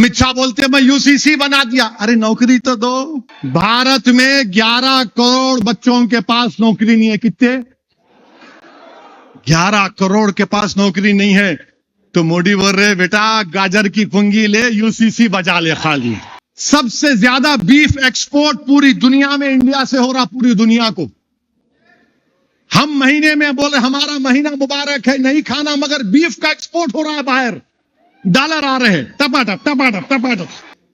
अमित शाह बोलते मैं यूसीसी बना दिया। अरे नौकरी तो दो। भारत में 11 करोड़ बच्चों के पास नौकरी नहीं है। कितने? 11 करोड़ के पास नौकरी नहीं है। तो मोदी बोल रहे बेटा गाजर की पुंगी ले, यूसीसी बजा ले खाली। सबसे ज्यादा बीफ एक्सपोर्ट पूरी दुनिया में इंडिया से हो रहा, पूरी दुनिया को। हम महीने में बोले हमारा महीना मुबारक है, नहीं खाना, मगर बीफ का एक्सपोर्ट हो रहा है बाहर। डॉलर आ रहे हैं टपाटप टपाटप टपाटप।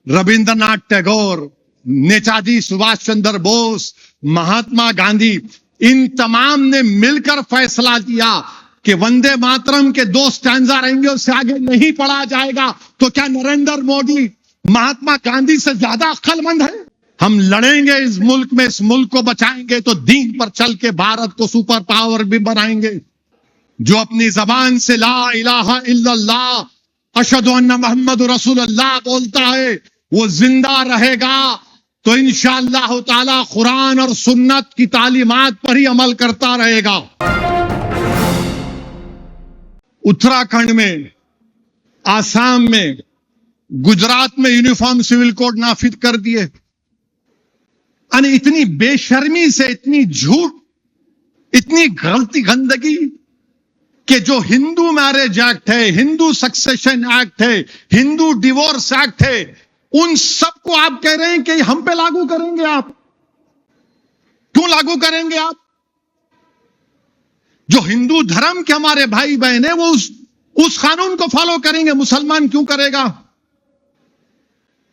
रविंद्रनाथ टैगोर, नेताजी सुभाष चंद्र बोस, महात्मा गांधी, इन तमाम ने मिलकर फैसला किया कि वंदे मातरम के 2 स्टैंजा रहेंगे, उससे आगे नहीं पढ़ा जाएगा। तो क्या नरेंद्र मोदी महात्मा गांधी से ज्यादा अक्लमंद है? हम लड़ेंगे इस मुल्क में, इस मुल्क को बचाएंगे तो दीन पर चल के भारत को सुपर पावर भी बनाएंगे। जो अपनी जबान से ला इलाहा इल्लल्लाह अशहदु अन्ना मुहम्मद रसूलुल्लाह बोलता है, वो जिंदा रहेगा तो इंशाअल्लाह ताला कुरान और सुन्नत की तालीमात पर ही अमल करता रहेगा। उत्तराखंड में, आसाम में, गुजरात में यूनिफॉर्म सिविल कोड नाफिज कर दिए। यानी इतनी बेशर्मी से, इतनी झूठ, इतनी गलती गंदगी कि जो हिंदू मैरिज एक्ट है, हिंदू सक्सेशन एक्ट है, हिंदू डिवोर्स एक्ट है, उन सबको आप कह रहे हैं कि हम पे लागू करेंगे। आप क्यों लागू करेंगे? आप जो हिंदू धर्म के हमारे भाई बहन है वो उस कानून को फॉलो करेंगे, मुसलमान क्यों करेगा?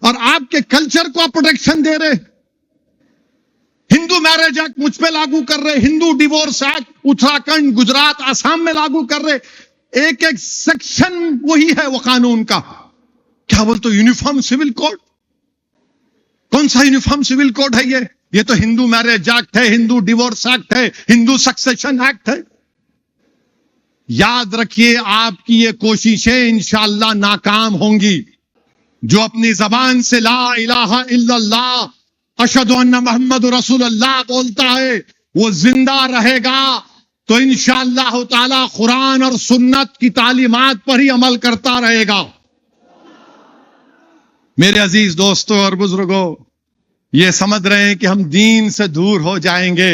और आपके कल्चर को आप प्रोटेक्शन दे रहे। हिंदू मैरिज एक्ट मुझ पे लागू कर रहे, हिंदू डिवोर्स एक्ट उत्तराखंड, गुजरात, आसाम में लागू कर रहे। एक एक सेक्शन वही है वो कानून का। क्या बोलते हो यूनिफॉर्म सिविल कोड? कौन सा यूनिफॉर्म सिविल कोड है ये तो हिंदू मैरिज एक्ट है, हिंदू डिवोर्स एक्ट है, हिंदू सक्सेशन एक्ट है। याद रखिए आपकी ये कोशिशें इंशाअल्लाह नाकाम होंगी। जो अपनी जबान से ला इलाहा इल्लल्लाह अशहदु अन्ना मुहम्मद रसूलुल्लाह बोलता है, वो जिंदा रहेगा तो इंशाअल्लाह ताला कुरान और सुन्नत की तालीमात पर ही अमल करता रहेगा। मेरे अजीज दोस्तों और बुजुर्गों, ये समझ रहे हैं कि हम दीन से दूर हो जाएंगे।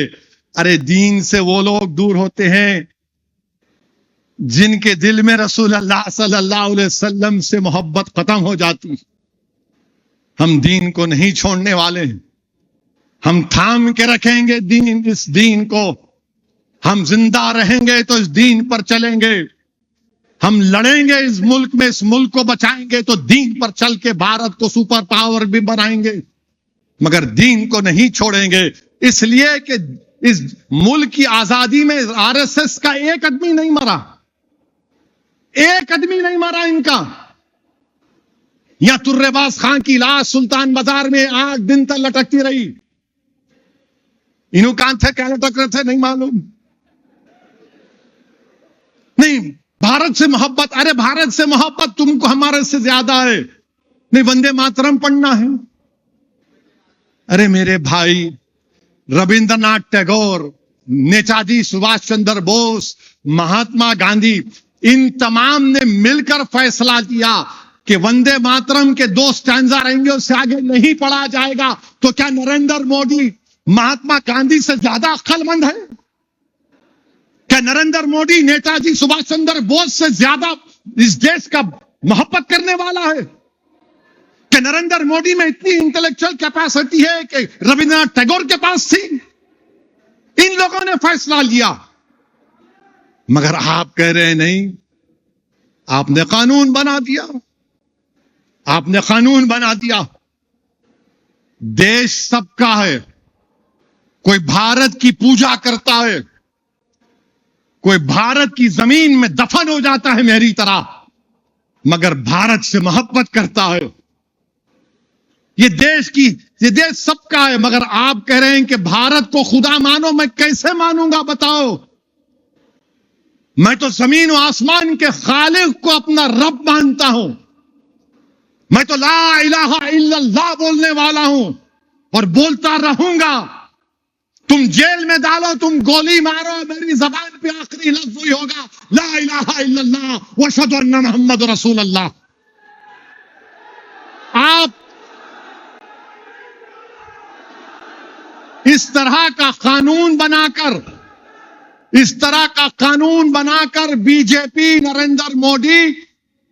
अरे दीन से वो लोग दूर होते हैं जिनके दिल में रसूलुल्लाह सल्लल्लाहु अलैहि वसल्लम से मोहब्बत खत्म हो जाती। हम दीन को नहीं छोड़ने वाले हैं। हम थाम के रखेंगे दीन, इस दीन को। हम जिंदा रहेंगे तो इस दीन पर चलेंगे। हम लड़ेंगे इस मुल्क में, इस मुल्क को बचाएंगे तो दीन पर चल के भारत को सुपर पावर भी बनाएंगे, मगर दीन को नहीं छोड़ेंगे। इसलिए कि इस मुल्क की आजादी में आरएसएस का एक आदमी नहीं मरा, एक आदमी नहीं मरा इनका। या तुर्रेबाज खान की लाश सुल्तान बाजार में 8 दिन तक लटकती रही। इन्हों कहां थे, क्या लटक रहे थे, नहीं मालूम। नहीं, भारत से मोहब्बत, अरे भारत से मोहब्बत तुमको हमारे से ज्यादा है। नहीं, वंदे मातरम पढ़ना है। अरे मेरे भाई, रविंद्रनाथ टैगोर, नेताजी सुभाष चंद्र बोस, महात्मा गांधी, इन तमाम ने मिलकर फैसला किया कि वंदे मातरम के 2 स्टैंजा रहेंगे, उससे आगे नहीं पढ़ा जाएगा। तो क्या नरेंद्र मोदी महात्मा गांधी से ज्यादा अक्लमंद है? क्या नरेंद्र मोदी नेताजी सुभाष चंद्र बोस से ज्यादा इस देश का मोहब्बत करने वाला है? क्या नरेंद्र मोदी में इतनी इंटेलेक्चुअल कैपेसिटी है कि रविंद्रनाथ टैगोर के पास थी? इन लोगों ने फैसला लिया, मगर आप कह रहे हैं नहीं। आपने कानून बना दिया, आपने कानून बना दिया। देश सबका है। कोई भारत की पूजा करता है, कोई भारत की जमीन में दफन हो जाता है मेरी तरह, मगर भारत से मोहब्बत करता है। ये देश सबका है, मगर आप कह रहे हैं कि भारत को खुदा मानो। मैं कैसे मानूंगा बताओ? मैं तो जमीन और आसमान के खालिक को अपना रब मानता हूं। मैं तो ला इलाहा इल्लल्लाह बोलने वाला हूं और बोलता रहूंगा। तुम जेल में डालो, तुम गोली मारो, मेरी जबान पे आखिरी लफ्ज वही होगा, ला इलाहा इल्लल्लाह व अशहदु अन्ना मुहम्मद रसूलुल्लाह। इस तरह का कानून बनाकर बीजेपी, नरेंद्र मोदी,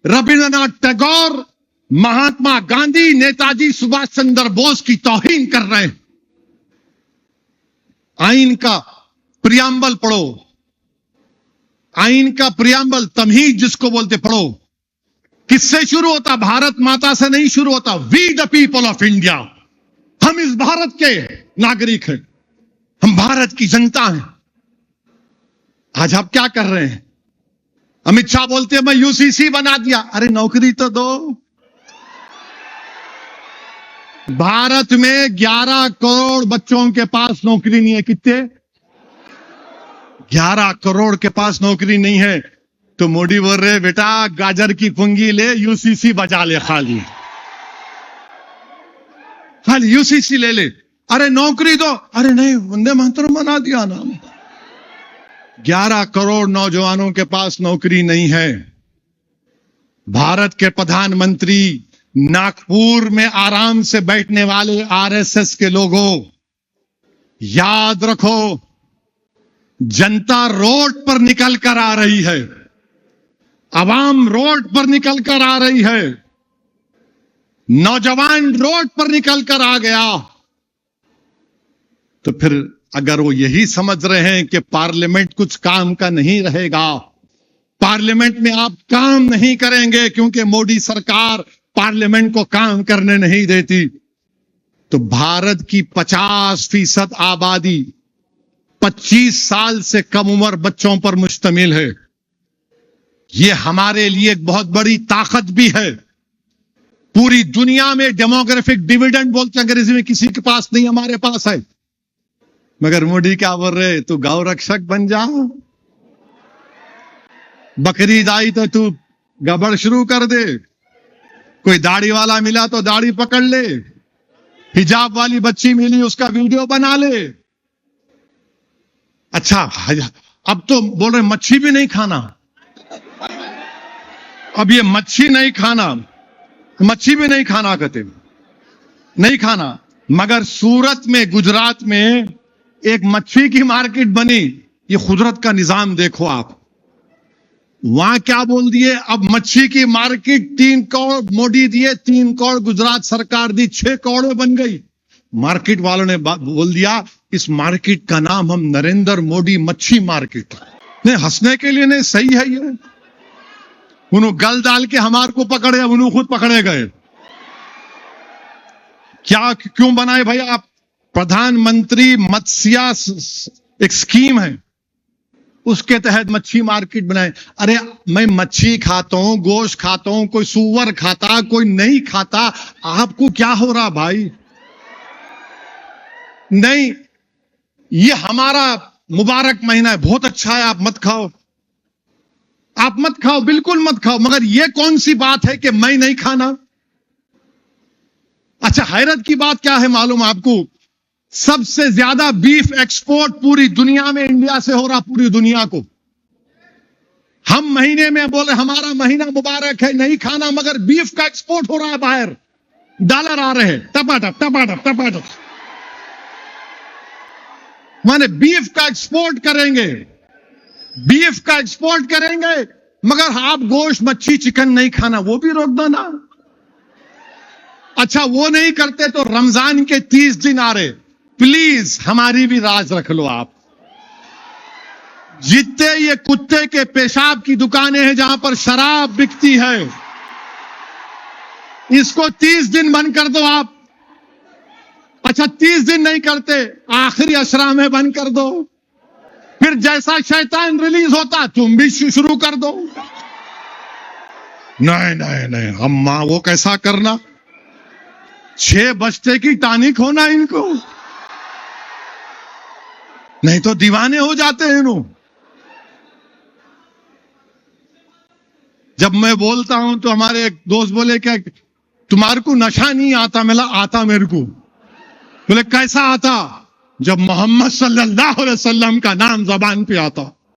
रविंद्रनाथ टैगोर, महात्मा गांधी, नेताजी सुभाष चंद्र बोस की तौहीन कर रहे हैं। आइन का प्रियम्बल पढ़ो, आइन का प्रियम्बल, तमहीद जिसको बोलते, पढ़ो। किससे शुरू होता? भारत माता से नहीं शुरू होता। We the people of India, हम इस भारत के नागरिक हैं, हम भारत की जनता हैं। आज आप क्या कर रहे हैं? अमित शाह बोलते हैं मैं यूसीसी बना दिया। अरे नौकरी तो दो। भारत में 11 करोड़ बच्चों के पास नौकरी नहीं है। कितने? 11 करोड़ के पास नौकरी नहीं है। तो मोदी बोल रहे बेटा गाजर की पुंगी ले, यूसीसी बजा ले, खाली यूसीसी ले ले। अरे नौकरी दो। अरे नहीं, वंदे मातरम बना दिया ना। 11 करोड़ नौजवानों के पास नौकरी नहीं है। भारत के प्रधानमंत्री नागपुर में आराम से बैठने वाले आरएसएस के लोगों, याद रखो, जनता रोड पर निकल कर आ रही है, अवाम रोड पर निकल कर आ रही है, नौजवान रोड पर निकल कर आ गया। तो फिर अगर वो यही समझ रहे हैं कि पार्लियामेंट कुछ काम का नहीं रहेगा, पार्लियामेंट में आप काम नहीं करेंगे क्योंकि मोदी सरकार पार्लियामेंट को काम करने नहीं देती, तो भारत की 50% आबादी 25 साल से कम उम्र बच्चों पर मुश्तमिल है। यह हमारे लिए एक बहुत बड़ी ताकत भी है। पूरी दुनिया में डेमोग्राफिक डिविडेंड बोलते अंग्रेजी में, किसी के पास नहीं, हमारे पास है। मगर मोदी क्या बोल रहे? तू गौ रक्षक बन जा, बकरीद आई तो तू गबड़ शुरू कर दे, कोई दाढ़ी वाला मिला तो दाढ़ी पकड़ ले, हिजाब वाली बच्ची मिली उसका वीडियो बना ले। अच्छा, अब तो बोल रहे मच्छी भी नहीं खाना। अब ये मच्छी नहीं खाना, मच्छी भी नहीं खाना कहते, नहीं खाना। मगर सूरत में, गुजरात में एक मच्छी की मार्केट बनी। ये कुदरत का निजाम देखो आप। वहां क्या बोल दिए? अब मच्छी की मार्केट 3 करोड़ मोदी दिए, 3 करोड़ गुजरात सरकार दी, 6 करोड़ में बन गई। मार्केट वालों ने बोल दिया इस मार्केट का नाम हम नरेंद्र मोदी मच्छी मार्केट। नहीं, हंसने के लिए नहीं, सही है ये। उन्होंने गल डाल के हमारे को पकड़े, उन्होंने खुद पकड़े गए। क्या क्यों बनाए भाई आप? प्रधानमंत्री मत्स्य एक स्कीम है, उसके तहत मच्छी मार्केट बनाए। अरे मैं मच्छी खाता हूं, गोश्त खाता हूं, कोई सूअर खाता, कोई नहीं खाता, आपको क्या हो रहा भाई? नहीं, ये हमारा मुबारक महीना है, बहुत अच्छा है, आप मत खाओ, आप मत खाओ, बिल्कुल मत खाओ। मगर ये कौन सी बात है कि मैं नहीं खाना? अच्छा, हैरत की बात क्या है मालूम आपको? सबसे ज्यादा बीफ एक्सपोर्ट पूरी दुनिया में इंडिया से हो रहा, पूरी दुनिया को। हम महीने में बोले हमारा महीना मुबारक है, नहीं खाना, मगर बीफ का एक्सपोर्ट हो रहा है बाहर, डॉलर आ रहे हैं टपाटप टपाटप टपाटप। माने बीफ का एक्सपोर्ट करेंगे, बीफ का एक्सपोर्ट करेंगे, मगर आप गोश्त, मच्छी, चिकन नहीं खाना, वो भी रोक दो ना। अच्छा, वो नहीं करते तो रमजान के 30 दिन आ रहे, प्लीज हमारी भी राज रख लो आप। जितने ये कुत्ते के पेशाब की दुकानें हैं जहां पर शराब बिकती है, इसको 30 दिन बंद कर दो आप। अच्छा, 30 दिन नहीं करते, आखिरी अशरा में बंद कर दो, फिर जैसा शैतान रिलीज होता तुम भी शुरू कर दो। नहीं नहीं नहीं, हम मां वो कैसा करना, 6 बजते की टानिक होना इनको, नहीं तो दीवाने हो जाते हैं इन्हों। जब मैं बोलता हूं तो हमारे एक दोस्त बोले क्या तुम्हारे को नशा नहीं आता? मिला आता मेरे को। बोले कैसा आता? जब मोहम्मद सल्लल्लाहु अलैहि वसल्लम का नाम जबान पे आता।